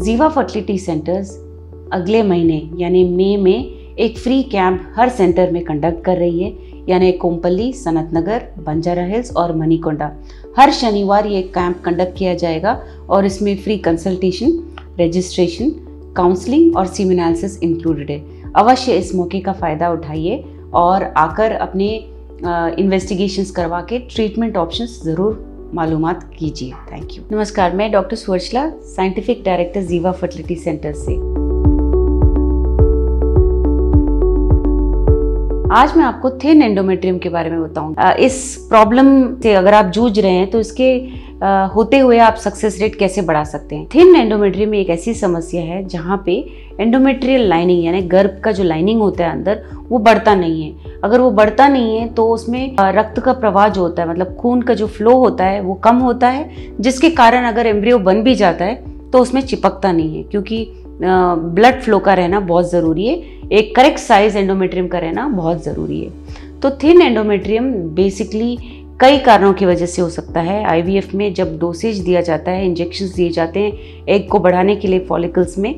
जीवा fertility centres अगले महीने यानी मई में एक फ्री कैंप हर सेंटर में कंडक्ट कर रही है, यानी कोम्पल्ली, सनत नगर, बंजारा हिल्स और मनीकोंडा। हर शनिवार ये कैंप कंडक्ट किया जाएगा और इसमें फ्री कंसल्टेशन, रजिस्ट्रेशन, काउंसलिंग और सीमेनालिसिस इंक्लूडेड है। अवश्य इस मौके का फ़ायदा उठाइए और आकर अपने इन्वेस्टिगेशंस करवा के ट्रीटमेंट ऑप्शंस ज़रूर मालूमात कीजिए। Thank you. नमस्कार, मैं डॉक्टर सुवर्चला, साइंटिफिक डायरेक्टर जीवा फर्टिलिटी सेंटर से। आज मैं आपको थिन एंडोमेट्रियम के बारे में बताऊंगा। इस प्रॉब्लम से अगर आप जूझ रहे हैं तो इसके होते हुए आप सक्सेस रेट कैसे बढ़ा सकते हैं। थिन एंडोमेट्रियम एक ऐसी समस्या है जहाँ पे एंडोमेट्रियल लाइनिंग यानी गर्भ का जो लाइनिंग होता है अंदर, वो बढ़ता नहीं है। अगर वो बढ़ता नहीं है तो उसमें रक्त का प्रवाह जो होता है, मतलब खून का जो फ्लो होता है, वो कम होता है, जिसके कारण अगर एम्ब्रियो बन भी जाता है तो उसमें चिपकता नहीं है, क्योंकि ब्लड फ्लो का रहना बहुत ज़रूरी है। एक करेक्ट साइज एंडोमेट्रियम का रहना बहुत ज़रूरी है। तो थिन एंडोमेट्रियम बेसिकली कई कारणों की वजह से हो सकता है। आईवीएफ में जब डोसेज दिया जाता है, इंजेक्शंस दिए जाते हैं एग को बढ़ाने के लिए फॉलिकल्स में,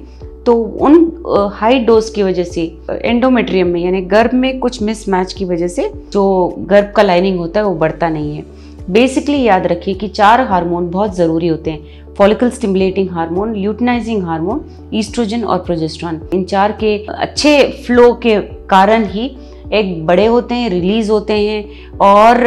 तो उन हाई डोज की वजह से एंडोमेट्रियम में यानी गर्भ में कुछ मिसमैच की वजह से जो गर्भ का लाइनिंग होता है वो बढ़ता नहीं है। बेसिकली याद रखिए कि 4 हार्मोन बहुत ज़रूरी होते हैं: follicle stimulating hormone, luteinizing hormone, estrogen और प्रोजेस्टेरॉन। इन 4 के अच्छे फ्लो के कारण ही एग बड़े होते हैं, रिलीज होते हैं और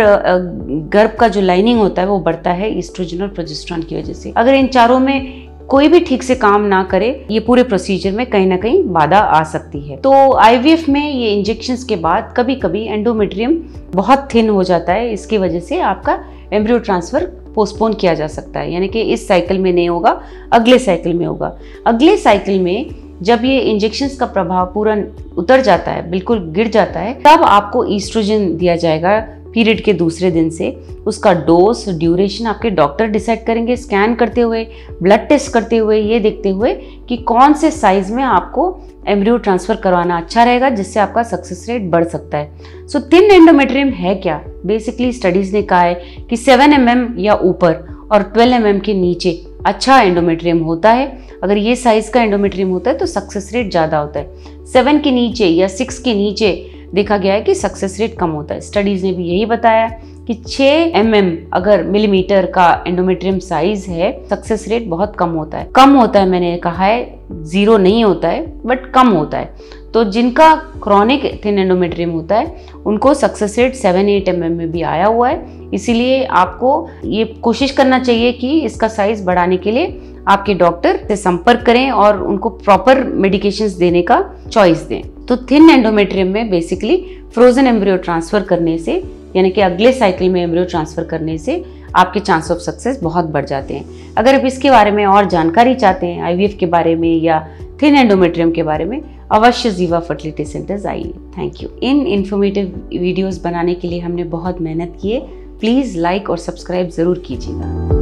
गर्भ का जो लाइनिंग होता है वो बढ़ता है ईस्ट्रोजन और प्रोजेस्टेरॉन की वजह से। अगर इन चारों में कोई भी ठीक से काम ना करे, ये पूरे प्रोसीजर में कहीं ना कहीं बाधा आ सकती है। तो आईवीएफ में ये इंजेक्शंस के बाद कभी कभी एंडोमेट्रियम बहुत थिन हो जाता है। इसकी वजह से आपका एम्ब्रियो ट्रांसफर पोस्टपोन किया जा सकता है, यानी कि इस साइकिल में नहीं होगा, अगले साइकिल में होगा। अगले साइकिल में जब ये इंजेक्शंस का प्रभाव पूरा उतर जाता है, बिल्कुल गिर जाता है, तब आपको ईस्ट्रोजन दिया जाएगा पीरियड के दूसरे दिन से। उसका डोज, ड्यूरेशन आपके डॉक्टर डिसाइड करेंगे, स्कैन करते हुए, ब्लड टेस्ट करते हुए, ये देखते हुए कि कौन से साइज में आपको एम्ब्रियो ट्रांसफर करवाना अच्छा रहेगा, जिससे आपका सक्सेस रेट बढ़ सकता है। सो थिन एंडोमेट्रियम है क्या? बेसिकली स्टडीज ने कहा है कि 7 mm या ऊपर और 12 mm के नीचे अच्छा एंडोमेट्रियम होता है। अगर ये साइज का एंडोमेट्रियम होता है तो सक्सेस रेट ज़्यादा होता है। 7 के नीचे या 6 के नीचे देखा गया है कि सक्सेस रेट कम होता है। स्टडीज़ ने भी यही बताया कि 6 mm अगर मिलीमीटर का एंडोमेट्रियम साइज है, सक्सेस रेट बहुत कम होता है। कम होता है, मैंने कहा है, 0 नहीं होता है, बट कम होता है। तो जिनका क्रॉनिक थिन एंडोमेट्रियम होता है उनको सक्सेस रेट 7-8 mm में भी आया हुआ है। इसीलिए आपको ये कोशिश करना चाहिए कि इसका साइज बढ़ाने के लिए आपके डॉक्टर से संपर्क करें और उनको प्रॉपर मेडिकेशंस देने का चॉइस दें। तो थिन एंडोमेट्रियम में बेसिकली फ्रोजन एम्ब्रियो ट्रांसफर करने से, यानी कि अगले साइकिल में एम्ब्रियो ट्रांसफर करने से आपके चांस ऑफ सक्सेस बहुत बढ़ जाते हैं। अगर आप इसके बारे में और जानकारी चाहते हैं, आईवीएफ के बारे में या थिन एंडोमेट्रियम के बारे में, अवश्य जीवा फर्टिलिटी सेंटर्स आइए। Thank you. In informative videos बनाने के लिए हमने बहुत मेहनत की है। प्लीज़ लाइक और सब्सक्राइब ज़रूर कीजिएगा।